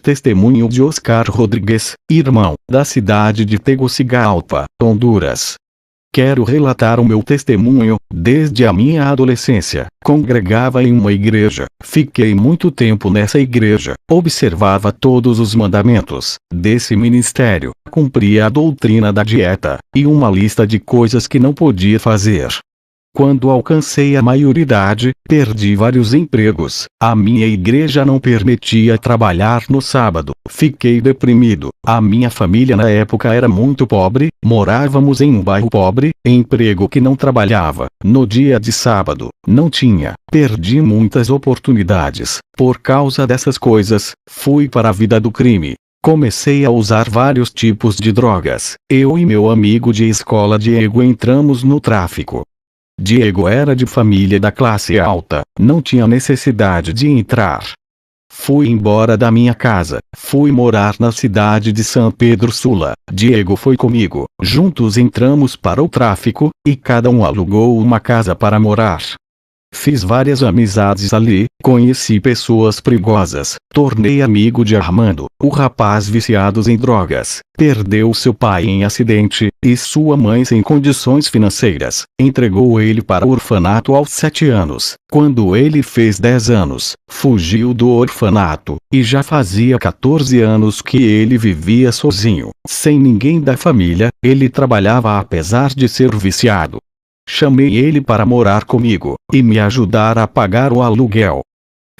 Testemunho de Oscar Rodrigues, irmão, da cidade de Tegucigalpa, Honduras. Quero relatar o meu testemunho. Desde a minha adolescência, congregava em uma igreja. Fiquei muito tempo nessa igreja. Observava todos os mandamentos desse ministério. Cumpria a doutrina da dieta e uma lista de coisas que não podia fazer. Quando alcancei a maioridade, perdi vários empregos. A minha igreja não permitia trabalhar no sábado. Fiquei deprimido. A minha família na época era muito pobre, morávamos em um bairro pobre, emprego que não trabalhava. No dia de sábado, não tinha. Perdi muitas oportunidades. Por causa dessas coisas, fui para a vida do crime. Comecei a usar vários tipos de drogas. Eu e meu amigo de escola Diego entramos no tráfico. Diego era de família da classe alta, não tinha necessidade de entrar. Fui embora da minha casa, fui morar na cidade de São Pedro Sula. Diego foi comigo, juntos entramos para o tráfico, e cada um alugou uma casa para morar. Fiz várias amizades ali, conheci pessoas perigosas, tornei amigo de Armando, o rapaz viciado em drogas. Perdeu seu pai em acidente, e sua mãe sem condições financeiras. Entregou ele para o orfanato aos 7 anos. Quando ele fez 10 anos, fugiu do orfanato, e já fazia 14 anos que ele vivia sozinho, sem ninguém da família. Ele trabalhava apesar de ser viciado. Chamei ele para morar comigo, e me ajudar a pagar o aluguel.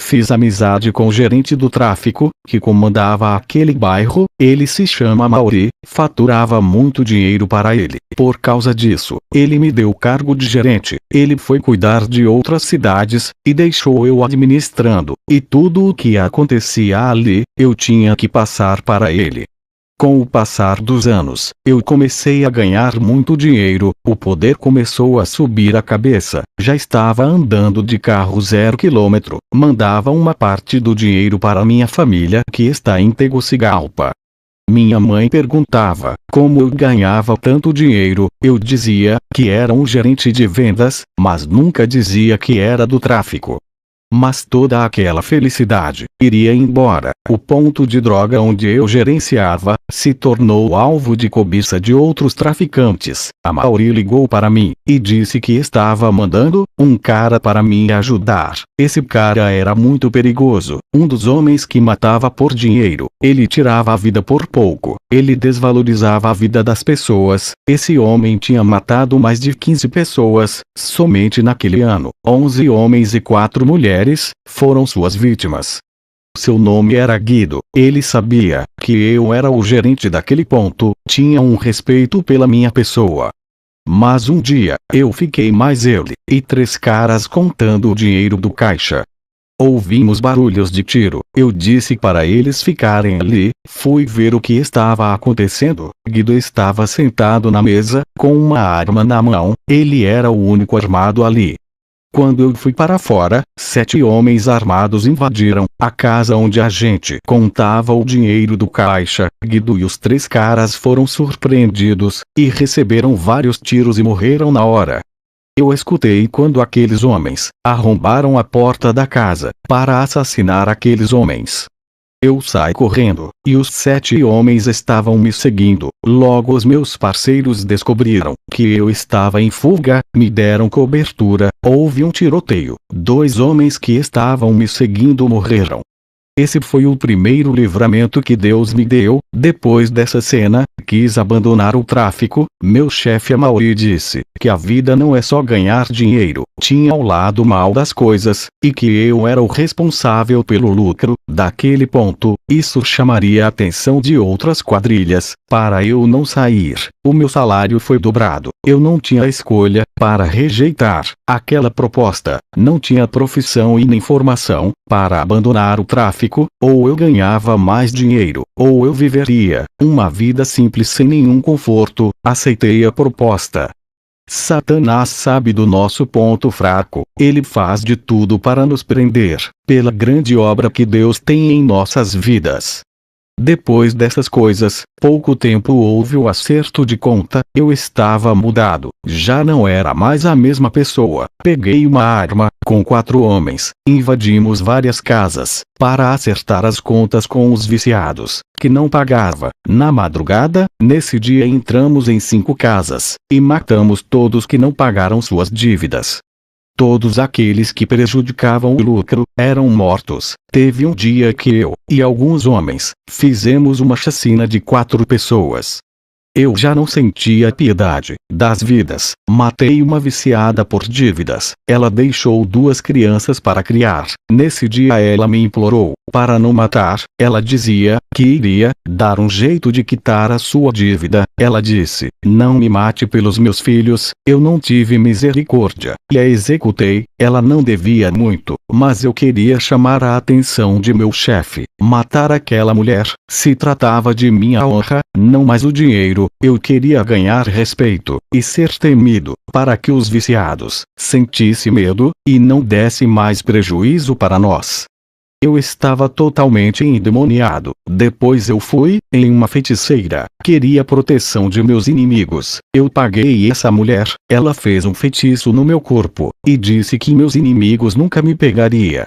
Fiz amizade com o gerente do tráfico, que comandava aquele bairro. Ele se chama Mauri, faturava muito dinheiro para ele. Por causa disso, ele me deu o cargo de gerente. Ele foi cuidar de outras cidades, e deixou eu administrando, e tudo o que acontecia ali, eu tinha que passar para ele. Com o passar dos anos, eu comecei a ganhar muito dinheiro, o poder começou a subir a cabeça, já estava andando de carro 0 km, mandava uma parte do dinheiro para minha família que está em Tegucigalpa. Minha mãe perguntava como eu ganhava tanto dinheiro. Eu dizia que era um gerente de vendas, mas nunca dizia que era do tráfico. Mas toda aquela felicidade iria embora. O ponto de droga onde eu gerenciava se tornou alvo de cobiça de outros traficantes. A Mauri ligou para mim e disse que estava mandando um cara para me ajudar. Esse cara era muito perigoso, um dos homens que matava por dinheiro. Ele tirava a vida por pouco. Ele desvalorizava a vida das pessoas. Esse homem tinha matado mais de 15 pessoas somente naquele ano. 11 homens e 4 mulheres foram suas vítimas. Seu nome era Guido. Ele sabia que eu era o gerente daquele ponto, tinha um respeito pela minha pessoa. Mas um dia, eu fiquei mais ele e 3 caras contando o dinheiro do caixa. Ouvimos barulhos de tiro. Eu disse para eles ficarem ali. Fui ver o que estava acontecendo. Guido estava sentado na mesa, com uma arma na mão. Ele era o único armado ali. Quando eu fui para fora, 7 homens armados invadiram a casa onde a gente contava o dinheiro do caixa. Guido e os 3 caras foram surpreendidos, e receberam vários tiros e morreram na hora. Eu escutei quando aqueles homens arrombaram a porta da casa para assassinar aqueles homens. Eu saí correndo, e os 7 homens estavam me seguindo. Logo os meus parceiros descobriram que eu estava em fuga, me deram cobertura. Houve um tiroteio. 2 homens que estavam me seguindo morreram. Esse foi o primeiro livramento que Deus me deu. Depois dessa cena, quis abandonar o tráfico. Meu chefe Mauri disse que a vida não é só ganhar dinheiro, tinha o lado mal das coisas, e que eu era o responsável pelo lucro daquele ponto. Isso chamaria a atenção de outras quadrilhas, para eu não sair. O meu salário foi dobrado. Eu não tinha escolha para rejeitar aquela proposta. Não tinha profissão e nem formação para abandonar o tráfico. Ou eu ganhava mais dinheiro, ou eu viveria uma vida simples sem nenhum conforto. Aceitei a proposta. Satanás sabe do nosso ponto fraco. Ele faz de tudo para nos prender, pela grande obra que Deus tem em nossas vidas. Depois dessas coisas, pouco tempo houve o acerto de conta, eu estava mudado, já não era mais a mesma pessoa. Peguei uma arma, com 4 homens, invadimos várias casas, para acertar as contas com os viciados, que não pagava. Na madrugada, nesse dia entramos em 5 casas, e matamos todos que não pagaram suas dívidas. Todos aqueles que prejudicavam o lucro, eram mortos. Teve um dia que eu, e alguns homens, fizemos uma chacina de 4 pessoas. Eu já não sentia piedade das vidas. Matei uma viciada por dívidas. Ela deixou 2 crianças para criar. Nesse dia ela me implorou para não matar. Ela dizia que iria dar um jeito de quitar a sua dívida. Ela disse: não me mate pelos meus filhos. Eu não tive misericórdia e a executei. Ela não devia muito, mas eu queria chamar a atenção de meu chefe. Matar aquela mulher se tratava de minha honra, não mais o dinheiro. Eu queria ganhar respeito e ser temido, para que os viciados sentissem medo e não desse mais prejuízo para nós. Eu estava totalmente endemoniado. Depois eu fui em uma feiticeira. Queria proteção de meus inimigos. Eu paguei essa mulher. Ela fez um feitiço no meu corpo e disse que meus inimigos nunca me pegaria.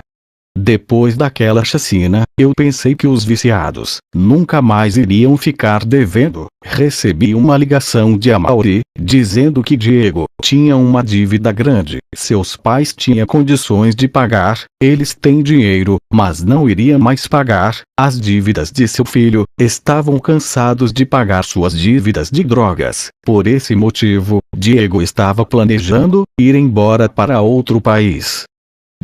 Depois daquela chacina, eu pensei que os viciados nunca mais iriam ficar devendo. Recebi uma ligação de Amaury, dizendo que Diego tinha uma dívida grande. Seus pais tinham condições de pagar, eles têm dinheiro, mas não iriam mais pagar as dívidas de seu filho. Estavam cansados de pagar suas dívidas de drogas. Por esse motivo, Diego estava planejando ir embora para outro país.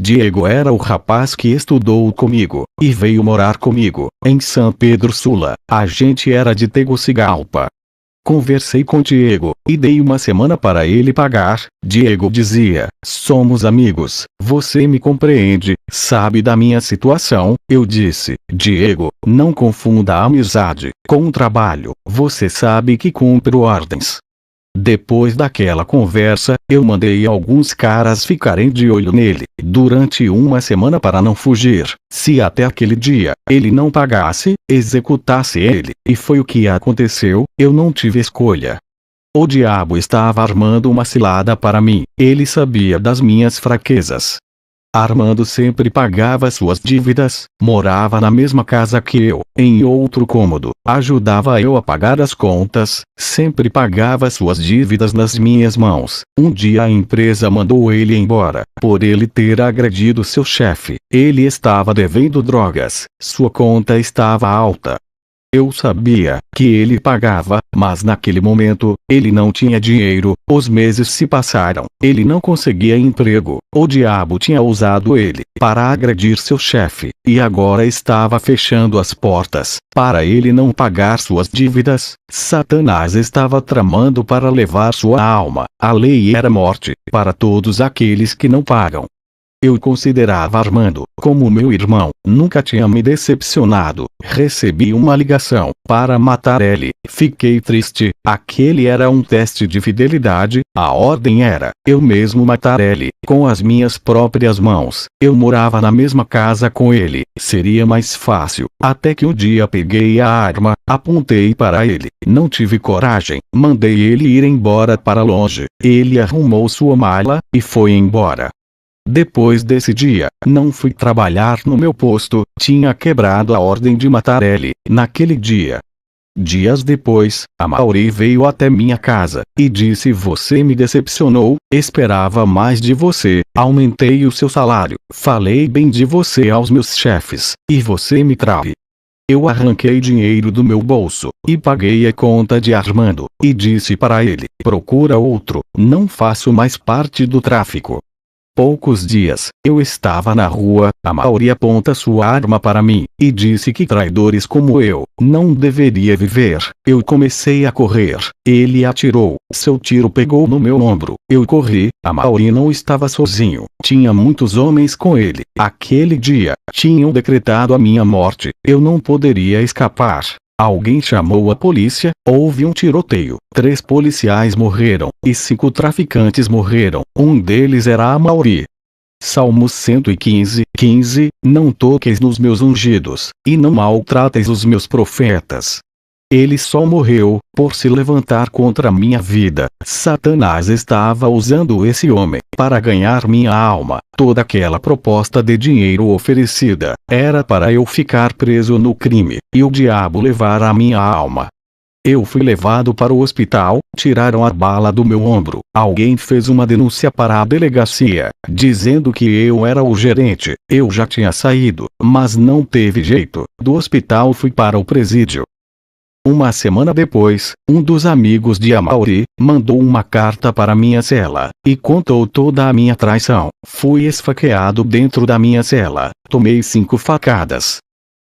Diego era o rapaz que estudou comigo, e veio morar comigo, em São Pedro Sula. A gente era de Tegucigalpa. Conversei com Diego, e dei uma semana para ele pagar. Diego dizia: somos amigos, você me compreende, sabe da minha situação. Eu disse: Diego, não confunda a amizade com o trabalho, você sabe que cumpro ordens. Depois daquela conversa, eu mandei alguns caras ficarem de olho nele, durante uma semana para não fugir. Se até aquele dia, ele não pagasse, executasse ele. E foi o que aconteceu. Eu não tive escolha. O diabo estava armando uma cilada para mim. Ele sabia das minhas fraquezas. Armando sempre pagava suas dívidas, morava na mesma casa que eu, em outro cômodo, ajudava eu a pagar as contas, sempre pagava suas dívidas nas minhas mãos. Um dia a empresa mandou ele embora, por ele ter agredido seu chefe. Ele estava devendo drogas, sua conta estava alta. Eu sabia que ele pagava, mas naquele momento, ele não tinha dinheiro. Os meses se passaram, ele não conseguia emprego. O diabo tinha usado ele para agredir seu chefe, e agora estava fechando as portas para ele não pagar suas dívidas. Satanás estava tramando para levar sua alma. A lei era morte para todos aqueles que não pagam. Eu considerava Armando como meu irmão, nunca tinha me decepcionado. Recebi uma ligação para matar ele. Fiquei triste. Aquele era um teste de fidelidade. A ordem era eu mesmo matar ele com as minhas próprias mãos. Eu morava na mesma casa com ele. Seria mais fácil. Até que um dia peguei a arma, apontei para ele. Não tive coragem. Mandei ele ir embora para longe. Ele arrumou sua mala e foi embora. Depois desse dia, não fui trabalhar no meu posto. Tinha quebrado a ordem de matar ele, naquele dia. Dias depois, Amaury veio até minha casa, e disse: você me decepcionou, esperava mais de você, aumentei o seu salário, falei bem de você aos meus chefes, e você me traiu. Eu arranquei dinheiro do meu bolso, e paguei a conta de Armando, e disse para ele: procura outro, não faço mais parte do tráfico. Poucos dias, eu estava na rua, Amaury aponta sua arma para mim, e disse que traidores como eu, não deveria viver. Eu comecei a correr, ele atirou, seu tiro pegou no meu ombro, eu corri, Amaury não estava sozinho, tinha muitos homens com ele. Aquele dia, tinham decretado a minha morte, eu não poderia escapar. Alguém chamou a polícia, houve um tiroteio, 3 policiais morreram, e 5 traficantes morreram, um deles era Amaury. Salmos 115:15, não toqueis nos meus ungidos, e não maltrateis os meus profetas. Ele só morreu por se levantar contra minha vida. Satanás estava usando esse homem para ganhar minha alma. Toda aquela proposta de dinheiro oferecida era para eu ficar preso no crime, e o diabo levar a minha alma. Eu fui levado para o hospital, tiraram a bala do meu ombro. Alguém fez uma denúncia para a delegacia, dizendo que eu era o gerente. Eu já tinha saído, mas não teve jeito. Do hospital fui para o presídio. Uma semana depois, um dos amigos de Amaury mandou uma carta para minha cela, e contou toda a minha traição. Fui esfaqueado dentro da minha cela, tomei 5 facadas.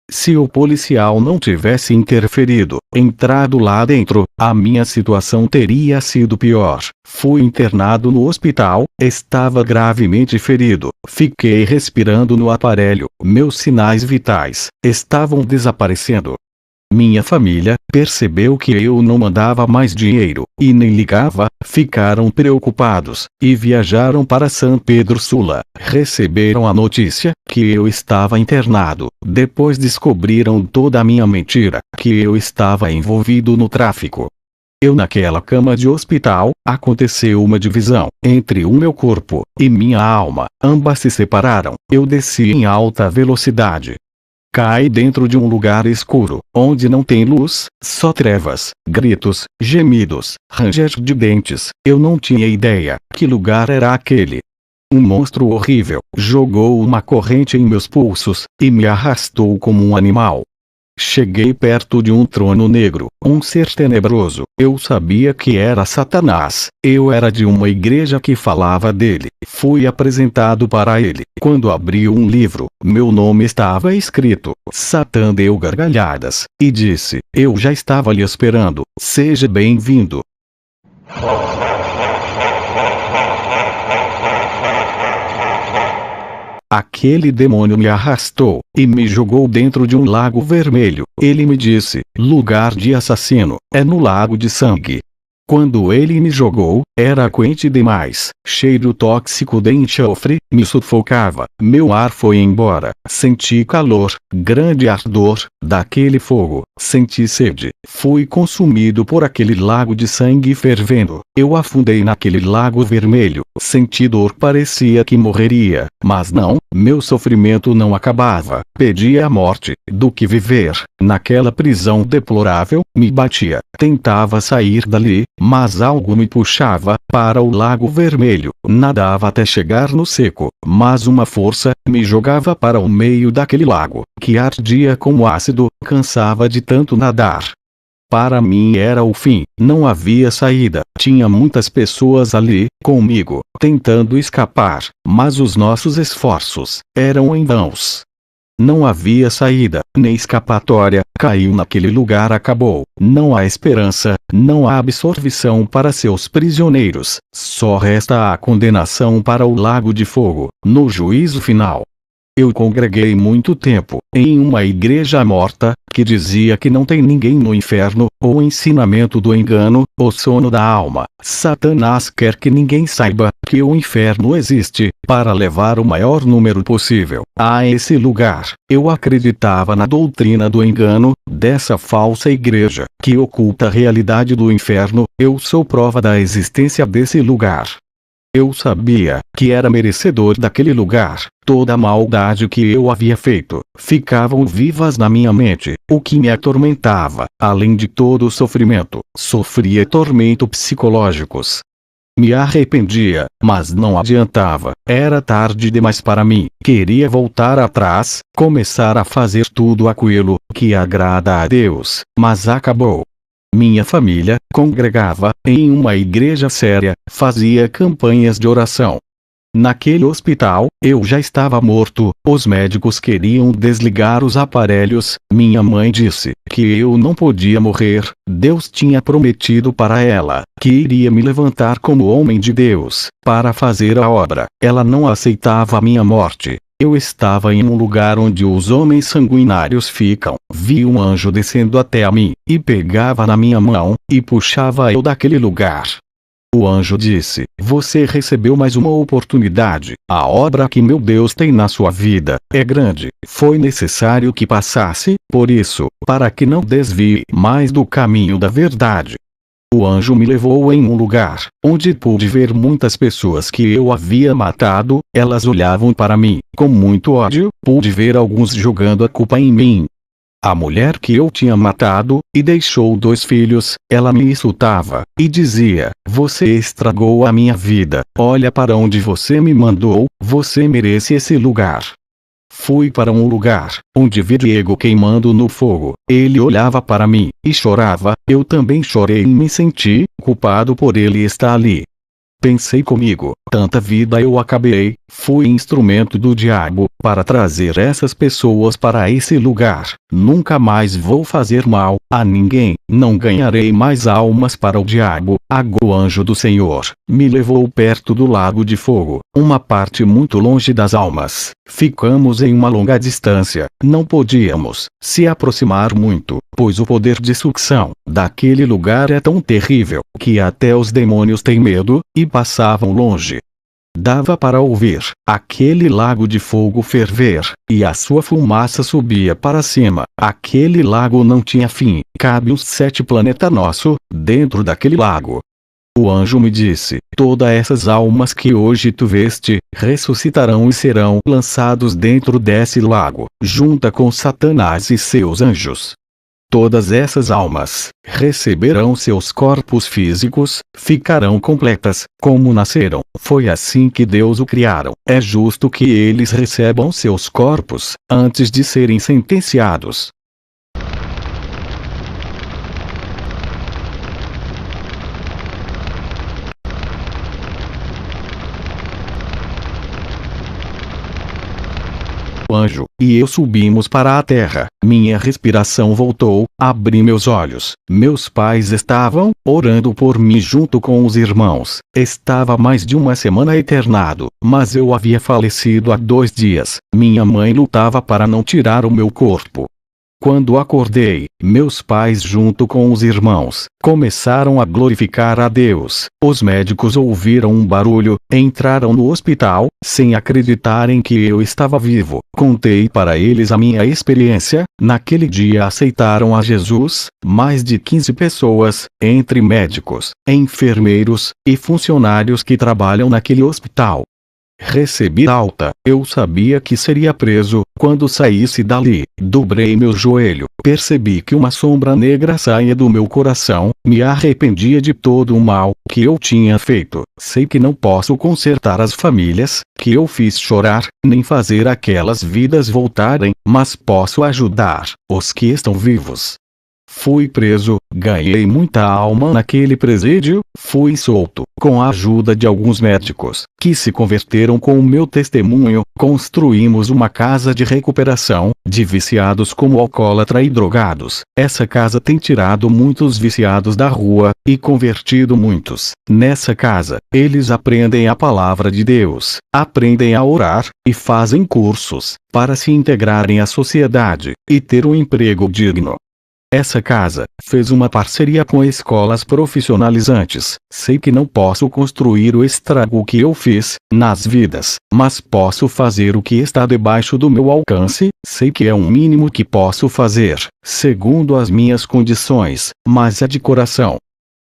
Se o policial não tivesse interferido, entrado lá dentro, a minha situação teria sido pior. Fui internado no hospital, estava gravemente ferido, fiquei respirando no aparelho, meus sinais vitais estavam desaparecendo. Minha família percebeu que eu não mandava mais dinheiro, e nem ligava, ficaram preocupados, e viajaram para São Pedro Sula. Receberam a notícia que eu estava internado. Depois descobriram toda a minha mentira, que eu estava envolvido no tráfico. Eu naquela cama de hospital, aconteceu uma divisão entre o meu corpo e minha alma. Ambas se separaram. Eu desci em alta velocidade. Cai dentro de um lugar escuro, onde não tem luz, só trevas, gritos, gemidos, ranger de dentes. Eu não tinha ideia que lugar era aquele. Um monstro horrível jogou uma corrente em meus pulsos, e me arrastou como um animal. Cheguei perto de um trono negro, um ser tenebroso. Eu sabia que era Satanás. Eu era de uma igreja que falava dele. Fui apresentado para ele. Quando abri um livro, meu nome estava escrito. Satã deu gargalhadas, e disse, eu já estava lhe esperando. Seja bem-vindo. Aquele demônio me arrastou, e me jogou dentro de um lago vermelho. Ele me disse, lugar de assassino, é no lago de sangue. Quando ele me jogou, era quente demais, cheiro tóxico de enxofre, me sufocava, meu ar foi embora, senti calor, grande ardor, daquele fogo, senti sede, fui consumido por aquele lago de sangue fervendo, eu afundei naquele lago vermelho, senti dor, parecia que morreria, mas não, meu sofrimento não acabava, pedia a morte, do que viver, naquela prisão deplorável, me batia, tentava sair dali, mas algo me puxava para o lago vermelho, nadava até chegar no seco, mas uma força me jogava para o meio daquele lago, que ardia como ácido, cansava de tanto nadar. Para mim era o fim, não havia saída, tinha muitas pessoas ali, comigo, tentando escapar, mas os nossos esforços eram em vãos. Não havia saída, nem escapatória, caiu naquele lugar, acabou, não há esperança, não há absolvição para seus prisioneiros, só resta a condenação para o lago de fogo, no juízo final. Eu congreguei muito tempo, em uma igreja morta, que dizia que não tem ninguém no inferno, o ensinamento do engano, o sono da alma. Satanás quer que ninguém saiba que o inferno existe, para levar o maior número possível a esse lugar. Eu acreditava na doutrina do engano, dessa falsa igreja, que oculta a realidade do inferno. Eu sou prova da existência desse lugar. Eu sabia que era merecedor daquele lugar. Toda a maldade que eu havia feito, ficavam vivas na minha mente, o que me atormentava, além de todo o sofrimento, sofria tormentos psicológicos. Me arrependia, mas não adiantava, era tarde demais para mim, queria voltar atrás, começar a fazer tudo aquilo que agrada a Deus, mas acabou. Minha família congregava em uma igreja séria, fazia campanhas de oração. Naquele hospital, eu já estava morto, os médicos queriam desligar os aparelhos, minha mãe disse que eu não podia morrer, Deus tinha prometido para ela que iria me levantar como homem de Deus, para fazer a obra, ela não aceitava a minha morte. Eu estava em um lugar onde os homens sanguinários ficam. Vi um anjo descendo até a mim, e pegava na minha mão, e puxava eu daquele lugar. O anjo disse: você recebeu mais uma oportunidade. A obra que meu Deus tem na sua vida é grande. Foi necessário que passasse por isso, para que não desvie mais do caminho da verdade. O anjo me levou em um lugar, onde pude ver muitas pessoas que eu havia matado. Elas olhavam para mim, com muito ódio. Pude ver alguns jogando a culpa em mim. A mulher que eu tinha matado, e deixou 2 filhos, ela me insultava, e dizia: você estragou a minha vida, olha para onde você me mandou, você merece esse lugar. Fui para um lugar, onde vi Diego queimando no fogo. Ele olhava para mim, e chorava. Eu também chorei e me senti culpado por ele estar ali. Pensei comigo: tanta vida eu acabei, fui instrumento do diabo, para trazer essas pessoas para esse lugar. Nunca mais vou fazer mal a ninguém, não ganharei mais almas para o diabo. Agora o anjo do Senhor me levou perto do lago de fogo, uma parte muito longe das almas. Ficamos em uma longa distância, não podíamos se aproximar muito, pois o poder de sucção daquele lugar é tão terrível, que até os demônios têm medo, e passavam longe. Dava para ouvir aquele lago de fogo ferver, e a sua fumaça subia para cima. Aquele lago não tinha fim, cabe os 7 planetas nosso, dentro daquele lago. O anjo me disse: todas essas almas que hoje tu veste, ressuscitarão e serão lançados dentro desse lago, junto com Satanás e seus anjos. Todas essas almas receberão seus corpos físicos, ficarão completas, como nasceram. Foi assim que Deus o criaram. É justo que eles recebam seus corpos, antes de serem sentenciados. O anjo e eu subimos para a terra. Minha respiração voltou, abri meus olhos. Meus pais estavam orando por mim junto com os irmãos. Estava mais de uma semana internado, mas eu havia falecido há 2 dias. Minha mãe lutava para não tirar o meu corpo. Quando acordei, meus pais junto com os irmãos, começaram a glorificar a Deus. Os médicos ouviram um barulho, entraram no hospital, sem acreditarem que eu estava vivo. Contei para eles a minha experiência. Naquele dia aceitaram a Jesus, mais de 15 pessoas, entre médicos, enfermeiros, e funcionários que trabalham naquele hospital. Recebi alta. Eu sabia que seria preso. Quando saísse dali, dobrei meu joelho. Percebi que uma sombra negra saía do meu coração. Me arrependia de todo o mal que eu tinha feito. Sei que não posso consertar as famílias que eu fiz chorar, nem fazer aquelas vidas voltarem, mas posso ajudar os que estão vivos. Fui preso, ganhei muita alma naquele presídio, fui solto, com a ajuda de alguns médicos, que se converteram com o meu testemunho. Construímos uma casa de recuperação, de viciados como alcoólatra e drogados. Essa casa tem tirado muitos viciados da rua, e convertido muitos. Nessa casa, eles aprendem a palavra de Deus, aprendem a orar, e fazem cursos, para se integrarem à sociedade, e ter um emprego digno. Essa casa fez uma parceria com escolas profissionalizantes. Sei que não posso construir o estrago que eu fiz nas vidas, mas posso fazer o que está debaixo do meu alcance. Sei que é o mínimo que posso fazer, segundo as minhas condições, mas é de coração.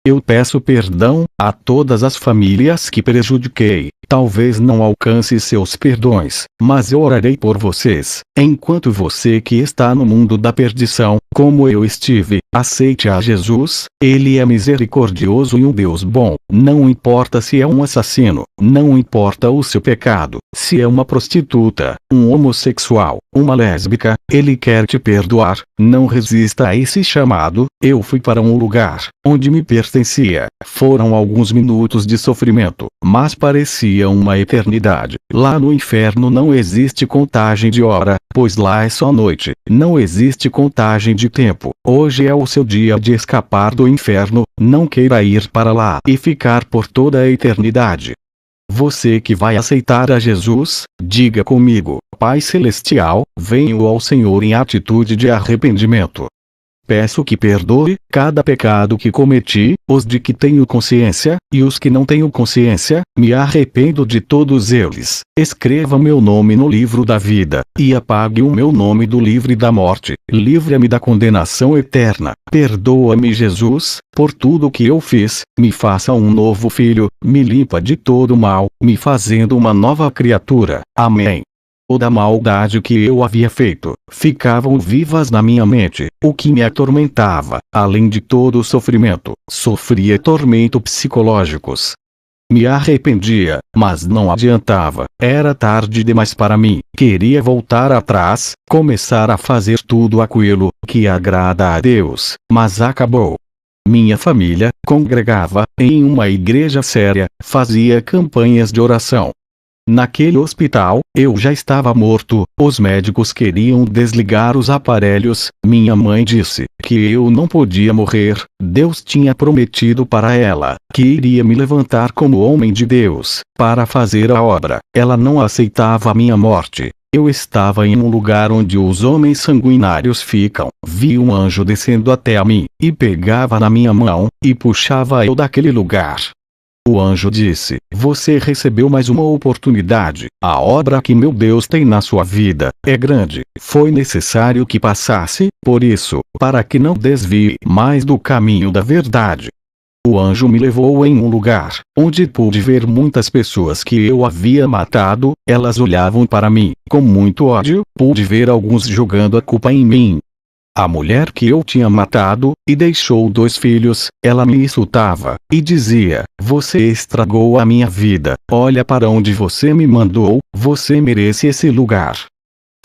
Eu peço perdão a todas as famílias que prejudiquei. Talvez não alcance seus perdões, mas eu orarei por vocês. Enquanto você que está no mundo da perdição, como eu estive, aceite a Jesus. Ele é misericordioso e um Deus bom. Não importa se é um assassino, não importa o seu pecado, se é uma prostituta, um homossexual, uma lésbica, Ele quer te perdoar. Não resista a esse chamado. Eu fui para um lugar onde me pertencia. Foram alguns minutos de sofrimento, mas parecia uma eternidade. Lá no inferno não existe contagem de hora, pois lá é só noite. Não existe contagem de tempo. Hoje é o seu dia de escapar do inferno. Não queira ir para lá e ficar por toda a eternidade. Você que vai aceitar a Jesus, diga comigo: Pai Celestial, venho ao Senhor em atitude de arrependimento. peço que perdoe cada pecado que cometi, os de que tenho consciência, e os que não tenho consciência, me arrependo de todos eles. Escreva meu nome no livro da vida, e apague o meu nome do livro da morte. Livra-me da condenação eterna. Perdoa-me, Jesus, por tudo que eu fiz, me faça um novo filho, me limpa de todo mal, me fazendo uma nova criatura. Amém. O da maldade que eu havia feito, ficavam vivas na minha mente, o que me atormentava, além de todo o sofrimento, sofria tormentos psicológicos. Me arrependia, mas não adiantava, era tarde demais para mim, queria voltar atrás, começar a fazer tudo aquilo que agrada a Deus, mas acabou. Minha família congregava em uma igreja séria, fazia campanhas de oração. Naquele hospital, eu já estava morto, os médicos queriam desligar os aparelhos, minha mãe disse que eu não podia morrer, Deus tinha prometido para ela que iria me levantar como homem de Deus, para fazer a obra, ela não aceitava a minha morte. Eu estava em um lugar onde os homens sanguinários ficam, vi um anjo descendo até a mim, e pegava na minha mão, e puxava eu daquele lugar. O anjo disse: você recebeu mais uma oportunidade, a obra que meu Deus tem na sua vida é grande, foi necessário que passasse, por isso, para que não desvie mais do caminho da verdade. O anjo me levou em um lugar, onde pude ver muitas pessoas que eu havia matado, elas olhavam para mim, com muito ódio, pude ver alguns jogando a culpa em mim. A mulher que eu tinha matado, e deixou 2 filhos, ela me insultava, e dizia: você estragou a minha vida, olha para onde você me mandou, você merece esse lugar.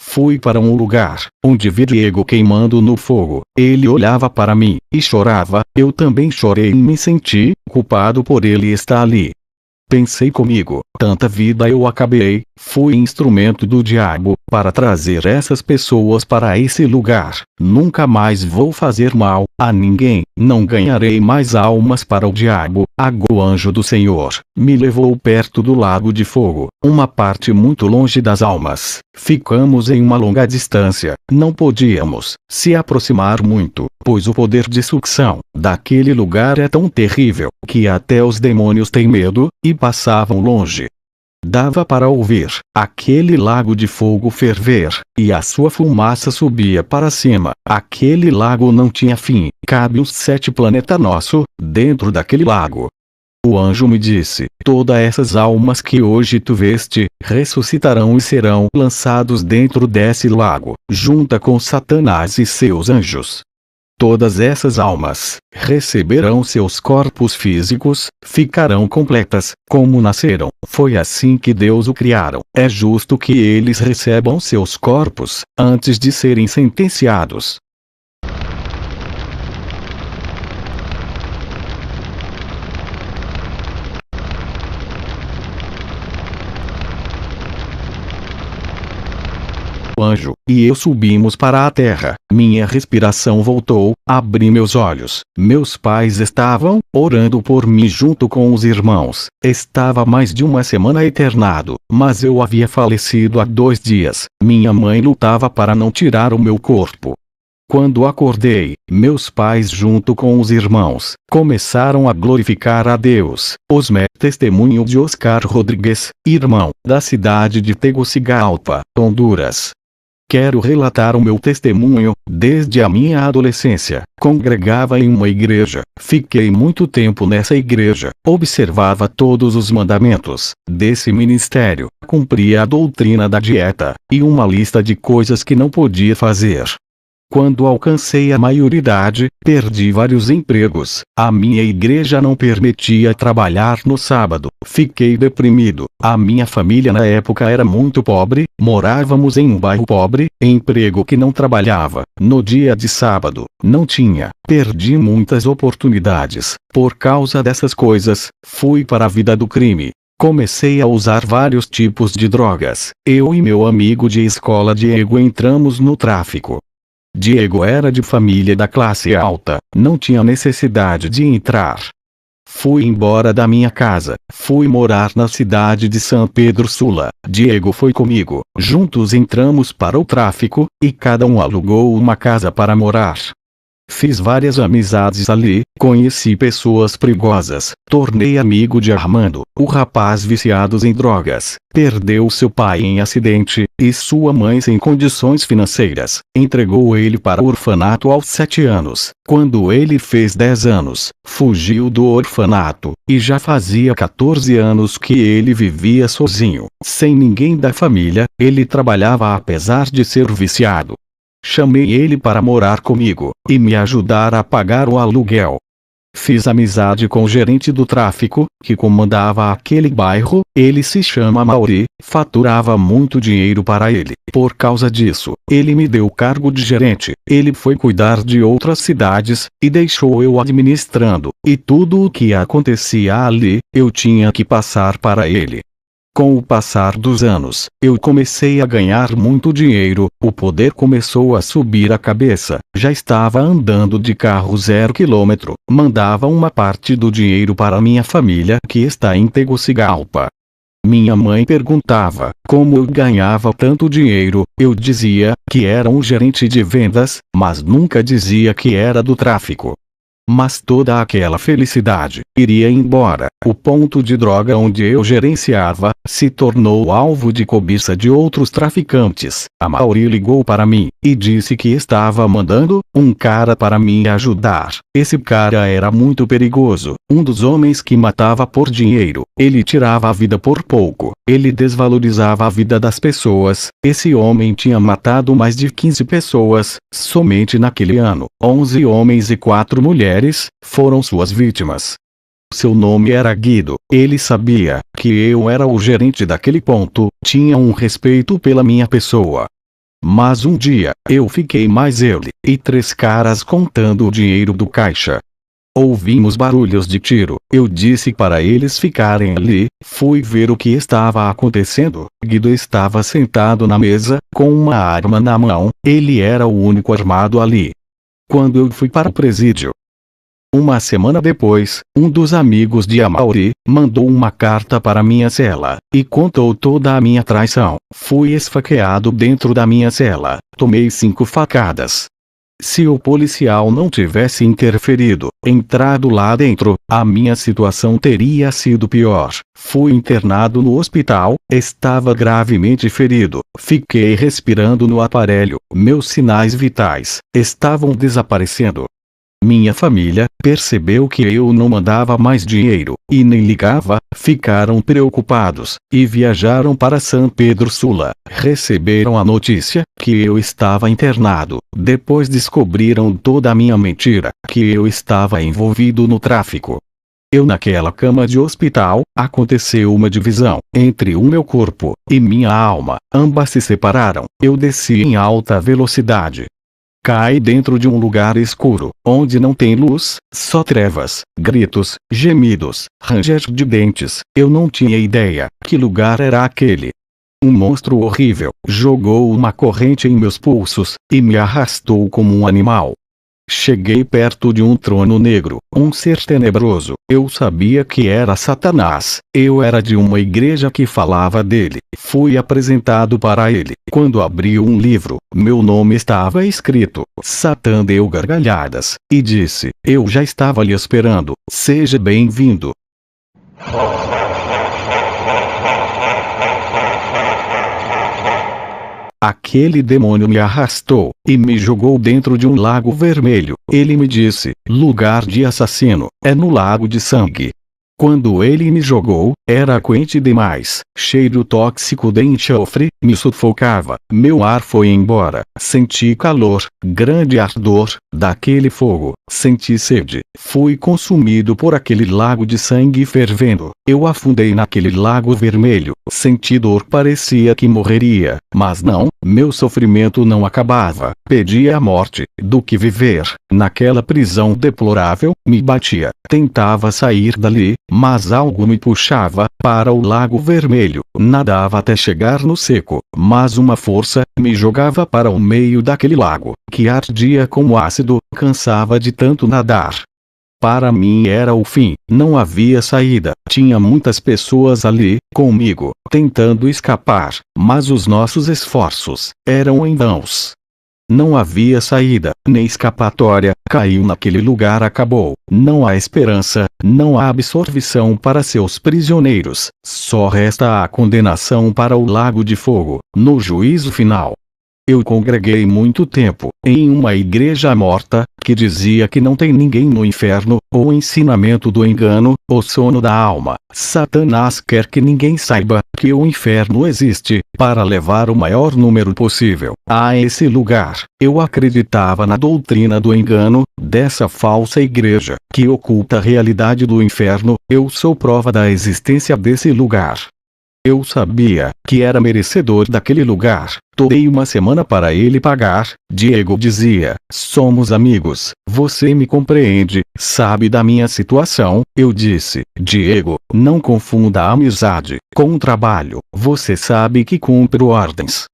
Fui para um lugar, onde vi Diego queimando no fogo, ele olhava para mim, e chorava, eu também chorei e me senti culpado por ele estar ali. Pensei comigo, tanta vida eu acabei, fui instrumento do diabo, para trazer essas pessoas para esse lugar, nunca mais vou fazer mal a ninguém, não ganharei mais almas para o diabo. O anjo do Senhor me levou perto do lago de fogo, uma parte muito longe das almas, ficamos em uma longa distância, não podíamos se aproximar muito, pois o poder de sucção daquele lugar é tão terrível, que até os demônios têm medo, e passavam longe. Dava para ouvir aquele lago de fogo ferver, e a sua fumaça subia para cima. Aquele lago não tinha fim, cabe os 7 planetas nosso, dentro daquele lago. O anjo me disse: todas essas almas que hoje tu veste, ressuscitarão e serão lançados dentro desse lago, junto com Satanás e seus anjos. Todas essas almas receberão seus corpos físicos, ficarão completas, como nasceram. Foi assim que Deus o criaram. É justo que eles recebam seus corpos, antes de serem sentenciados. O anjo e eu subimos para a terra. Minha respiração voltou, abri meus olhos. Meus pais estavam orando por mim junto com os irmãos. Estava mais de uma semana internado, mas eu havia falecido há 2 dias. Minha mãe lutava para não tirar o meu corpo. Quando acordei, meus pais junto com os irmãos, começaram a glorificar a Deus. Testemunho de Oscar Rodrigues, irmão, da cidade de Tegucigalpa, Honduras. Quero relatar o meu testemunho. Desde a minha adolescência, congregava em uma igreja. Fiquei muito tempo nessa igreja. Observava todos os mandamentos desse ministério. Cumpria a doutrina da dieta, e uma lista de coisas que não podia fazer. Quando alcancei a maioridade, perdi vários empregos. A minha igreja não permitia trabalhar no sábado. Fiquei deprimido. A minha família na época era muito pobre, morávamos em um bairro pobre, emprego que não trabalhava. No dia de sábado, não tinha. Perdi muitas oportunidades. Por causa dessas coisas, fui para a vida do crime. Comecei a usar vários tipos de drogas. Eu e meu amigo de escola Diego entramos no tráfico. Diego era de família da classe alta, não tinha necessidade de entrar. Fui embora da minha casa, fui morar na cidade de São Pedro Sula. Diego foi comigo, juntos entramos para o tráfico, e cada um alugou uma casa para morar. Fiz várias amizades ali, conheci pessoas perigosas, tornei amigo de Armando, o rapaz viciado em drogas, perdeu seu pai em acidente, e sua mãe sem condições financeiras, entregou ele para o orfanato aos 7 anos. Quando ele fez 10 anos, fugiu do orfanato, e já fazia 14 anos que ele vivia sozinho, sem ninguém da família. Ele trabalhava apesar de ser viciado. Chamei ele para morar comigo, e me ajudar a pagar o aluguel. Fiz amizade com o gerente do tráfico, que comandava aquele bairro. Ele se chama Mauri, faturava muito dinheiro para ele. Por causa disso, ele me deu o cargo de gerente. Ele foi cuidar de outras cidades, e deixou eu administrando, e tudo o que acontecia ali, eu tinha que passar para ele. Com o passar dos anos, eu comecei a ganhar muito dinheiro, o poder começou a subir a cabeça, já estava andando de carro 0 km, mandava uma parte do dinheiro para minha família que está em Tegucigalpa. Minha mãe perguntava como eu ganhava tanto dinheiro. Eu dizia que era um gerente de vendas, mas nunca dizia que era do tráfico. Mas toda aquela felicidade iria embora. O ponto de droga onde eu gerenciava se tornou alvo de cobiça de outros traficantes. A Mauri ligou para mim e disse que estava mandando um cara para me ajudar. Esse cara era muito perigoso, um dos homens que matava por dinheiro. Ele tirava a vida por pouco. Ele desvalorizava a vida das pessoas. Esse homem tinha matado mais de 15 pessoas, somente naquele ano. 11 homens e 4 mulheres foram suas vítimas. Seu nome era Guido. Ele sabia que eu era o gerente daquele ponto, tinha um respeito pela minha pessoa. Mas um dia, eu fiquei mais ele e 3 caras contando o dinheiro do caixa. Ouvimos barulhos de tiro. Eu disse para eles ficarem ali. Fui ver o que estava acontecendo. Guido estava sentado na mesa, com uma arma na mão. Ele era o único armado ali. Quando eu fui para o presídio, uma semana depois, um dos amigos de Amauri mandou uma carta para minha cela e contou toda a minha traição. Fui esfaqueado dentro da minha cela. Tomei 5 facadas. Se o policial não tivesse interferido, entrado lá dentro, a minha situação teria sido pior. Fui internado no hospital, estava gravemente ferido. Fiquei respirando no aparelho. Meus sinais vitais estavam desaparecendo. Minha família percebeu que eu não mandava mais dinheiro, e nem ligava, ficaram preocupados, e viajaram para São Pedro Sula. Receberam a notícia que eu estava internado. Depois descobriram toda a minha mentira, que eu estava envolvido no tráfico. Eu naquela cama de hospital, aconteceu uma divisão entre o meu corpo e minha alma. Ambas se separaram. Eu desci em alta velocidade. Cai dentro de um lugar escuro, onde não tem luz, só trevas, gritos, gemidos, ranger de dentes. Eu não tinha ideia que lugar era aquele. Um monstro horrível jogou uma corrente em meus pulsos e me arrastou como um animal. Cheguei perto de um trono negro, um ser tenebroso. Eu sabia que era Satanás. Eu era de uma igreja que falava dele. Fui apresentado para ele. Quando abri um livro, meu nome estava escrito. Satã deu gargalhadas e disse: "Eu já estava lhe esperando. Seja bem-vindo." Aquele demônio me arrastou e me jogou dentro de um lago vermelho. Ele me disse: "Lugar de assassino, é no lago de sangue." Quando ele me jogou, era quente demais. Cheiro tóxico de enxofre me sufocava. Meu ar foi embora. Senti calor, grande ardor daquele fogo. Senti sede. Fui consumido por aquele lago de sangue fervendo. Eu afundei naquele lago vermelho. Senti dor, parecia que morreria. Mas não, meu sofrimento não acabava. Pedia a morte, do que viver. Naquela prisão deplorável, me batia. Tentava sair dali, mas algo me puxava para o lago vermelho. Nadava até chegar no seco, mas uma força me jogava para o meio daquele lago, que ardia como ácido. Cansava de tanto nadar. Para mim era o fim, não havia saída. Tinha muitas pessoas ali, comigo, tentando escapar, mas os nossos esforços eram em vãos. Não havia saída, nem escapatória, caiu naquele lugar, acabou. Não há esperança, não há absolvição para seus prisioneiros, só resta a condenação para o lago de fogo, no juízo final. Eu congreguei muito tempo, em uma igreja morta, que dizia que não tem ninguém no inferno, o ensinamento do engano, o sono da alma. Satanás quer que ninguém saiba que o inferno existe, para levar o maior número possível a esse lugar. Eu acreditava na doutrina do engano, dessa falsa igreja, que oculta a realidade do inferno. Eu sou prova da existência desse lugar. Eu sabia que era merecedor daquele lugar. Dei uma semana para ele pagar. Diego dizia: somos amigos, você me compreende, sabe da minha situação. Eu disse: Diego, não confunda a amizade com o trabalho, você sabe que cumpro ordens.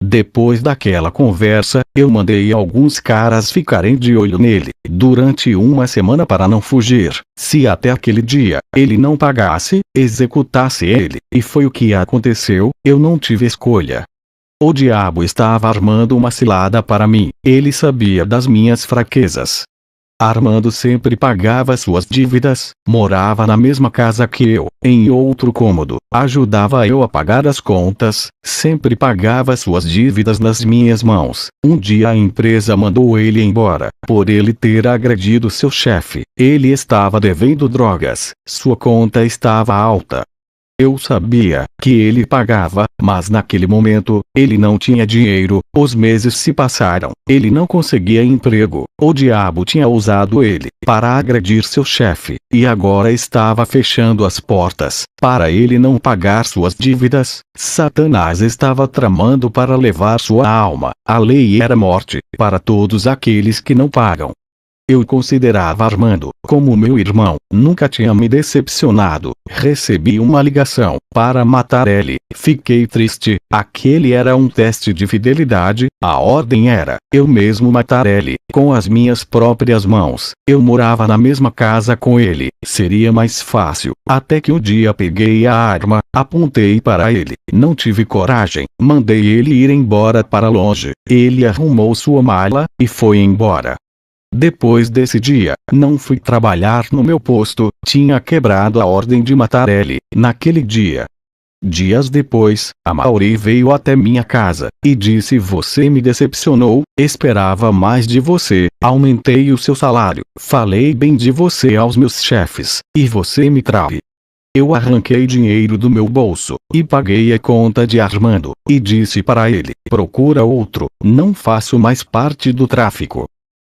Depois daquela conversa, eu mandei alguns caras ficarem de olho nele, durante uma semana para não fugir. Se até aquele dia, ele não pagasse, executasse ele. E foi o que aconteceu, eu não tive escolha. O diabo estava armando uma cilada para mim, ele sabia das minhas fraquezas. Armando sempre pagava suas dívidas, morava na mesma casa que eu, em outro cômodo, ajudava eu a pagar as contas, sempre pagava suas dívidas nas minhas mãos. Um dia a empresa mandou ele embora, por ele ter agredido seu chefe. Ele estava devendo drogas, sua conta estava alta. Eu sabia que ele pagava, mas naquele momento, ele não tinha dinheiro. Os meses se passaram, ele não conseguia emprego. O diabo tinha usado ele para agredir seu chefe, e agora estava fechando as portas para ele não pagar suas dívidas. Satanás estava tramando para levar sua alma. A lei era morte para todos aqueles que não pagam. Eu considerava Armando como meu irmão, nunca tinha me decepcionado. Recebi uma ligação para matar ele. Fiquei triste, aquele era um teste de fidelidade. A ordem era eu mesmo matar ele, com as minhas próprias mãos. Eu morava na mesma casa com ele, seria mais fácil. Até que um dia peguei a arma, apontei para ele, não tive coragem, mandei ele ir embora para longe. Ele arrumou sua mala e foi embora. Depois desse dia, não fui trabalhar no meu posto, tinha quebrado a ordem de matar ele, naquele dia. Dias depois, a Mauri veio até minha casa, e disse: você me decepcionou, esperava mais de você, aumentei o seu salário, falei bem de você aos meus chefes, e você me traiu. Eu arranquei dinheiro do meu bolso, e paguei a conta de Armando, e disse para ele: procura outro, não faço mais parte do tráfico.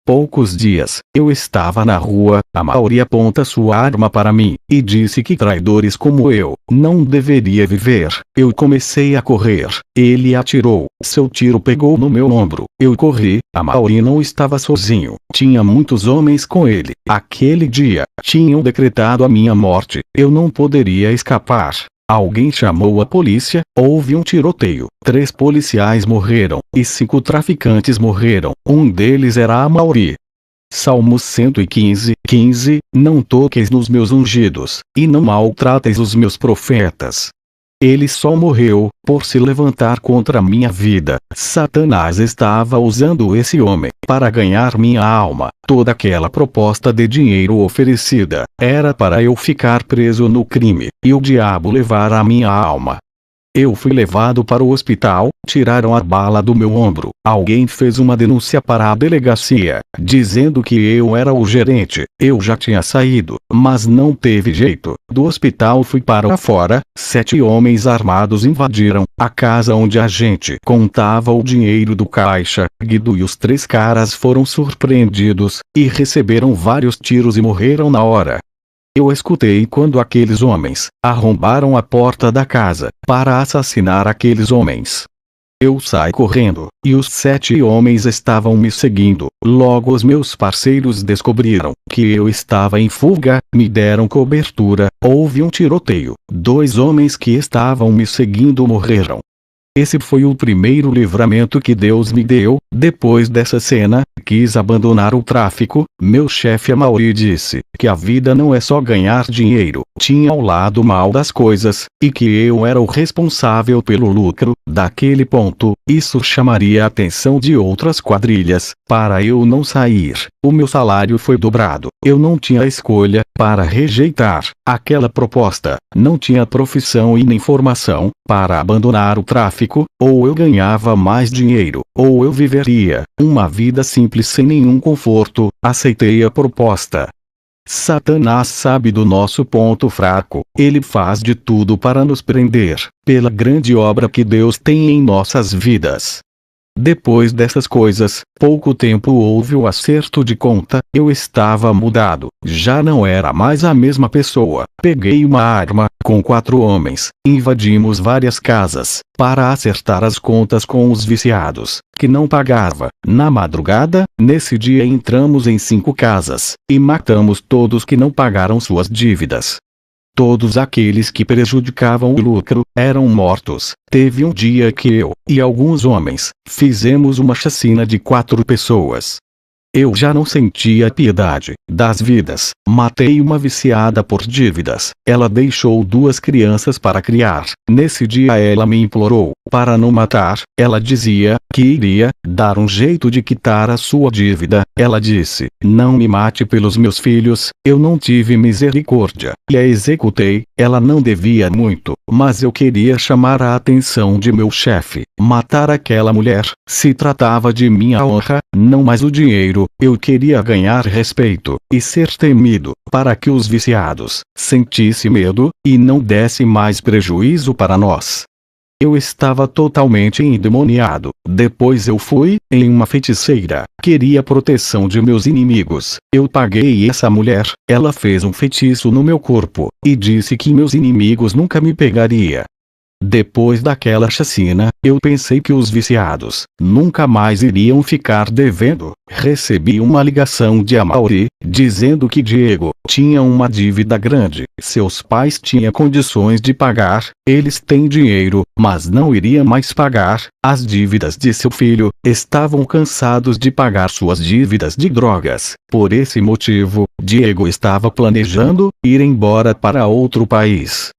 Poucos dias, eu estava na rua, a Mauri aponta sua arma para mim, e disse que traidores como eu, não deveria viver. Eu comecei a correr, ele atirou, seu tiro pegou no meu ombro, eu corri, a Mauri não estava sozinho, tinha muitos homens com ele. Aquele dia, tinham decretado a minha morte, eu não poderia escapar. Alguém chamou a polícia, houve um tiroteio, 3 policiais morreram, e 5 traficantes morreram, um deles era a Mauri. Salmos 115:15, não toqueis nos meus ungidos, e não maltrateis os meus profetas. Ele só morreu, por se levantar contra a minha vida. Satanás estava usando esse homem, para ganhar minha alma. Toda aquela proposta de dinheiro oferecida, era para eu ficar preso no crime, e o diabo levar a minha alma. Eu fui levado para o hospital, tiraram a bala do meu ombro. Alguém fez uma denúncia para a delegacia, dizendo que eu era o gerente. Eu já tinha saído, mas não teve jeito. Do hospital fui para fora, 7 homens armados invadiram a casa onde a gente contava o dinheiro do caixa. Guido e os 3 caras foram surpreendidos, e receberam vários tiros e morreram na hora. Eu escutei quando aqueles homens arrombaram a porta da casa para assassinar aqueles homens. Eu saí correndo, e os 7 homens estavam me seguindo. Logo os meus parceiros descobriram que eu estava em fuga, me deram cobertura, houve um tiroteio. 2 homens que estavam me seguindo morreram. Esse foi o primeiro livramento que Deus me deu. Depois dessa cena, quis abandonar o tráfico. Meu chefe Amaury disse que a vida não é só ganhar dinheiro, tinha o lado mal das coisas, e que eu era o responsável pelo lucro. Daquele ponto, isso chamaria a atenção de outras quadrilhas, para eu não sair. O meu salário foi dobrado. Eu não tinha escolha para rejeitar aquela proposta. Não tinha profissão e nem formação para abandonar o tráfico. Ou eu ganhava mais dinheiro, ou eu viveria uma vida simples sem nenhum conforto. Aceitei a proposta. Satanás sabe do nosso ponto fraco. Ele faz de tudo para nos prender, pela grande obra que Deus tem em nossas vidas. Depois dessas coisas, pouco tempo houve o acerto de conta. Eu estava mudado, já não era mais a mesma pessoa. Peguei uma arma, com 4 homens, invadimos várias casas, para acertar as contas com os viciados, que não pagava. Na madrugada, nesse dia entramos em 5 casas, e matamos todos que não pagaram suas dívidas. Todos aqueles que prejudicavam o lucro eram mortos. Teve um dia que eu e alguns homens fizemos uma chacina de 4 pessoas. Eu já não sentia piedade das vidas. Matei uma viciada por dívidas. Ela deixou 2 crianças para criar. Nesse dia ela me implorou para não matar. Ela dizia que iria dar um jeito de quitar a sua dívida. Ela disse: "Não me mate pelos meus filhos." Eu não tive misericórdia e a executei. Ela não devia muito, mas eu queria chamar a atenção de meu chefe. Matar aquela mulher se tratava de minha honra, não mais o dinheiro. Eu queria ganhar respeito e ser temido, para que os viciados sentissem medo e não desse mais prejuízo para nós. Eu estava totalmente endemoniado. Depois eu fui em uma feiticeira. Queria proteção de meus inimigos. Eu paguei essa mulher. Ela fez um feitiço no meu corpo e disse que meus inimigos nunca me pegariam. Depois daquela chacina, eu pensei que os viciados nunca mais iriam ficar devendo. Recebi uma ligação de Amaury, dizendo que Diego tinha uma dívida grande. Seus pais tinham condições de pagar, eles têm dinheiro, mas não iriam mais pagar as dívidas de seu filho. Estavam cansados de pagar suas dívidas de drogas. Por esse motivo, Diego estava planejando ir embora para outro país.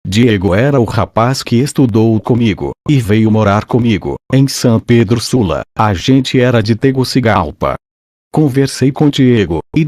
Diego era o rapaz que estudou comigo, e veio morar comigo, em São Pedro Sula. A gente era de Tegucigalpa. Conversei com Diego, e